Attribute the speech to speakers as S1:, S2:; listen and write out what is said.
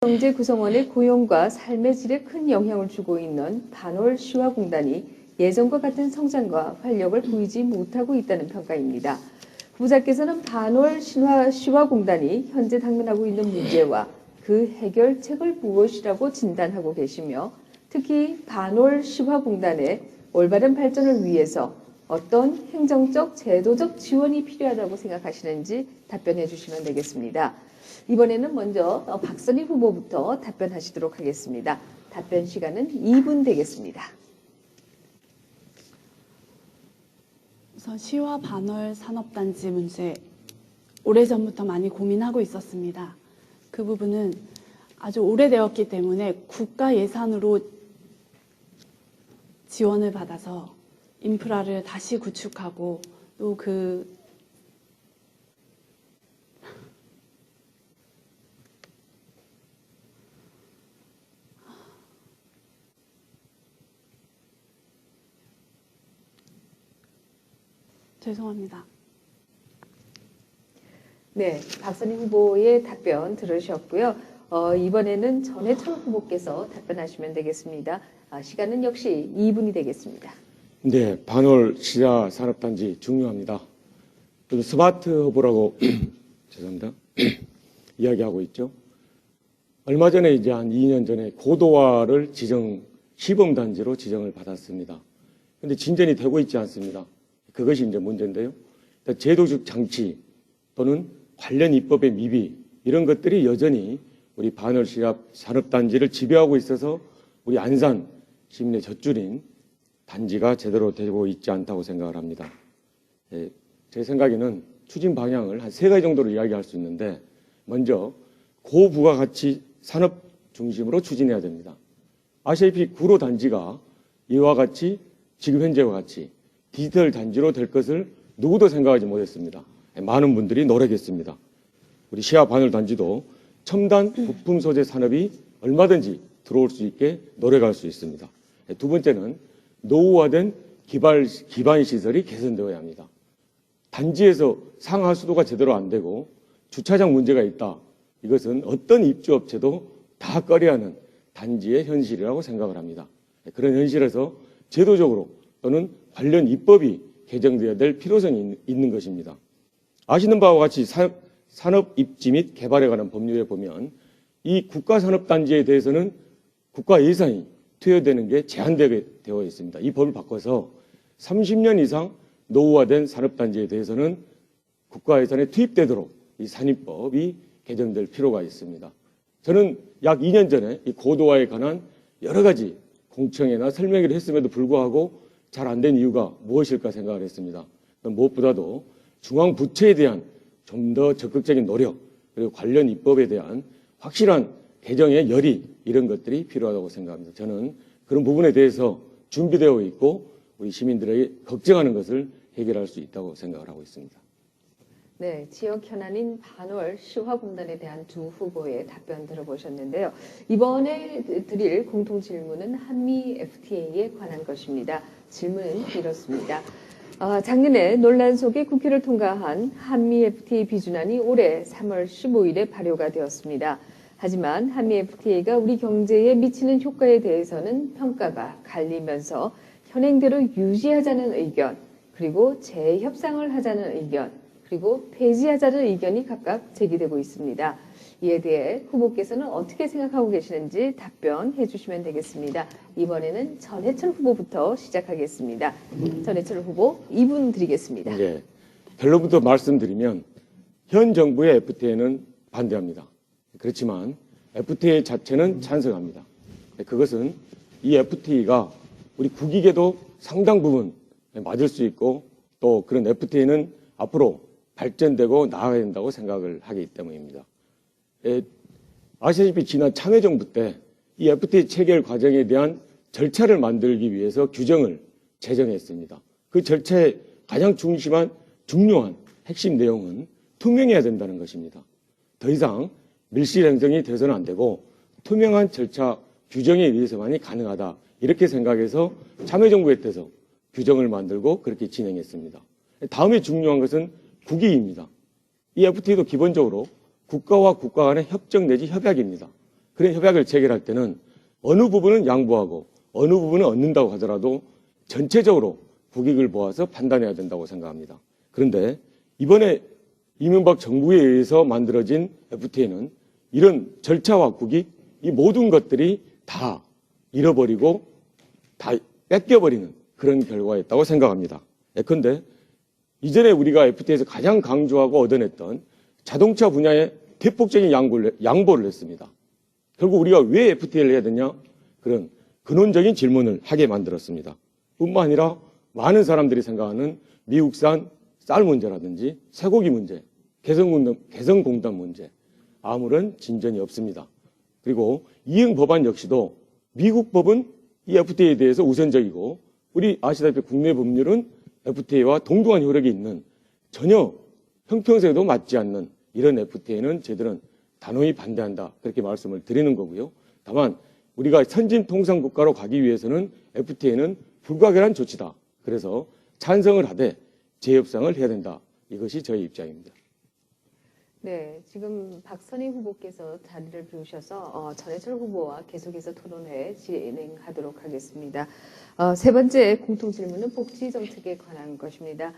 S1: 경제 구성원의 고용과 삶의 질에 큰 영향을 주고 있는 반월 시화공단이 예전과 같은 성장과 활력을 보이지 못하고 있다는 평가입니다. 부자께서는 반월 시화공단이 현재 당면하고 있는 문제와 그 해결책을 무엇이라고 진단하고 계시며, 특히 반월 시화공단의 올바른 발전을 위해서 어떤 행정적, 제도적 지원이 필요하다고 생각하시는지 답변해 주시면 되겠습니다. 이번에는 먼저 박선희 후보부터 답변하시도록 하겠습니다. 답변 시간은 2분 되겠습니다.
S2: 우선 시와 반월 산업단지 문제, 오래전부터 많이 고민하고 있었습니다. 그 부분은 아주 오래되었기 때문에 국가 예산으로 지원을 받아서 인프라를 다시 구축하고 또 죄송합니다.
S1: 네, 박선희 후보의 답변 들으셨고요. 이번에는 전해철 후보께서 답변하시면 되겠습니다. 시간은 역시 2분이 되겠습니다.
S3: 네, 반월 시야 산업단지 중요합니다. 스마트 허브라고 죄송합니다. 이야기하고 있죠. 얼마 전에 이제 한 2년 전에 고도화를 시범단지로 지정을 받았습니다. 그런데 진전이 되고 있지 않습니다. 그것이 이제 문제인데요. 제도적 장치 또는 관련 입법의 미비 이런 것들이 여전히 우리 반월 시야 산업단지를 지배하고 있어서 우리 안산 시민의 젖줄인 단지가 제대로 되고 있지 않다고 생각을 합니다. 제 생각에는 추진 방향을 한 3가지 정도로 이야기할 수 있는데, 먼저 고부가가치 산업 중심으로 추진해야 됩니다. 아시다시피 구로 단지가 이와 같이 지금 현재와 같이 디지털 단지로 될 것을 누구도 생각하지 못했습니다. 많은 분들이 노력했습니다. 우리 시야 반월 단지도 첨단 부품 소재 산업이 얼마든지 들어올 수 있게 노력할 수 있습니다. 두 번째는 노후화된 기반 시설이 개선되어야 합니다. 단지에서 상하수도가 제대로 안 되고 주차장 문제가 있다. 이것은 어떤 입주업체도 다 꺼려하는 단지의 현실이라고 생각을 합니다. 그런 현실에서 제도적으로 또는 관련 입법이 개정되어야 될 필요성이 있는 것입니다. 아시는 바와 같이 산업 입지 및 개발에 관한 법률에 보면 이 국가산업단지에 대해서는 국가 예산이 투여되는 게 제한되어 있습니다. 이 법을 바꿔서 30년 이상 노후화된 산업단지에 대해서는 국가 예산에 투입되도록 이 산입법이 개정될 필요가 있습니다. 저는 약 2년 전에 이 고도화에 관한 여러 가지 공청회나 설명회를 했음에도 불구하고 잘 안 된 이유가 무엇일까 생각을 했습니다. 무엇보다도 중앙 부처에 대한 좀 더 적극적인 노력, 그리고 관련 입법에 대한 확실한 개정의 열의, 이런 것들이 필요하다고 생각합니다. 저는 그런 부분에 대해서 준비되어 있고 우리 시민들에게 걱정하는 것을 해결할 수 있다고 생각을 하고 있습니다.
S1: 네, 지역 현안인 반월 시화공단에 대한 두 후보의 답변 들어보셨는데요. 이번에 드릴 공통 질문은 한미 FTA에 관한 것입니다. 질문은 이렇습니다. 작년에 논란 속에 국회를 통과한 한미 FTA 비준안이 올해 3월 15일에 발효가 되었습니다. 하지만 한미 FTA가 우리 경제에 미치는 효과에 대해서는 평가가 갈리면서 현행대로 유지하자는 의견, 그리고 재협상을 하자는 의견, 그리고 폐지하자는 의견이 각각 제기되고 있습니다. 이에 대해 후보께서는 어떻게 생각하고 계시는지 답변해 주시면 되겠습니다. 이번에는 전해철 후보부터 시작하겠습니다. 전해철 후보 2분 드리겠습니다.
S3: 네, 결론부터 말씀드리면 현 정부의 FTA는 반대합니다. 그렇지만 FTA 자체는 찬성합니다. 그것은 이 FTA가 우리 국익에도 상당 부분 맞을 수 있고, 또 그런 FTA는 앞으로 발전되고 나아가야 된다고 생각을 하기 때문입니다. 아시다시피 지난 참여정부 때 이 FTA 체결 과정에 대한 절차를 만들기 위해서 규정을 제정했습니다. 그 절차의 가장 중요한 핵심 내용은 투명해야 된다는 것입니다. 더 이상 밀실 행정이 돼서는 안 되고 투명한 절차 규정에 의해서만이 가능하다, 이렇게 생각해서 참여정부에 대해서 규정을 만들고 그렇게 진행했습니다. 다음에 중요한 것은 국익입니다. 이 FTA도 기본적으로 국가와 국가 간의 협정 내지 협약입니다. 그런 협약을 체결할 때는 어느 부분은 양보하고 어느 부분은 얻는다고 하더라도 전체적으로 국익을 보아서 판단해야 된다고 생각합니다. 그런데 이번에 이명박 정부에 의해서 만들어진 FTA는 이런 절차와 국익, 이 모든 것들이 다 잃어버리고 다 뺏겨버리는 그런 결과였다고 생각합니다. 예컨대 이전에 우리가 FTA에서 가장 강조하고 얻어냈던 자동차 분야에 대폭적인 양보를 했습니다. 결국 우리가 왜 FTA를 해야 되냐? 그런 근원적인 질문을 하게 만들었습니다. 뿐만 아니라 많은 사람들이 생각하는 미국산 쌀 문제라든지 쇠고기 문제, 개성공단 문제, 아무런 진전이 없습니다. 그리고 이행 법안 역시도 미국 법은 이 FTA에 대해서 우선적이고 우리 아시다시피 국내 법률은 FTA와 동등한 효력이 있는 전혀 형평성에도 맞지 않는 이런 FTA는 저희들은 단호히 반대한다. 그렇게 말씀을 드리는 거고요. 다만 우리가 선진 통상 국가로 가기 위해서는 FTA는 불가결한 조치다. 그래서 찬성을 하되 재협상을 해야 된다. 이것이 저희 입장입니다.
S1: 네, 지금 박선희 후보께서 자리를 비우셔서 전해철 후보와 계속해서 토론회 진행하도록 하겠습니다. 세 번째 공통 질문은 복지 정책에 관한 것입니다.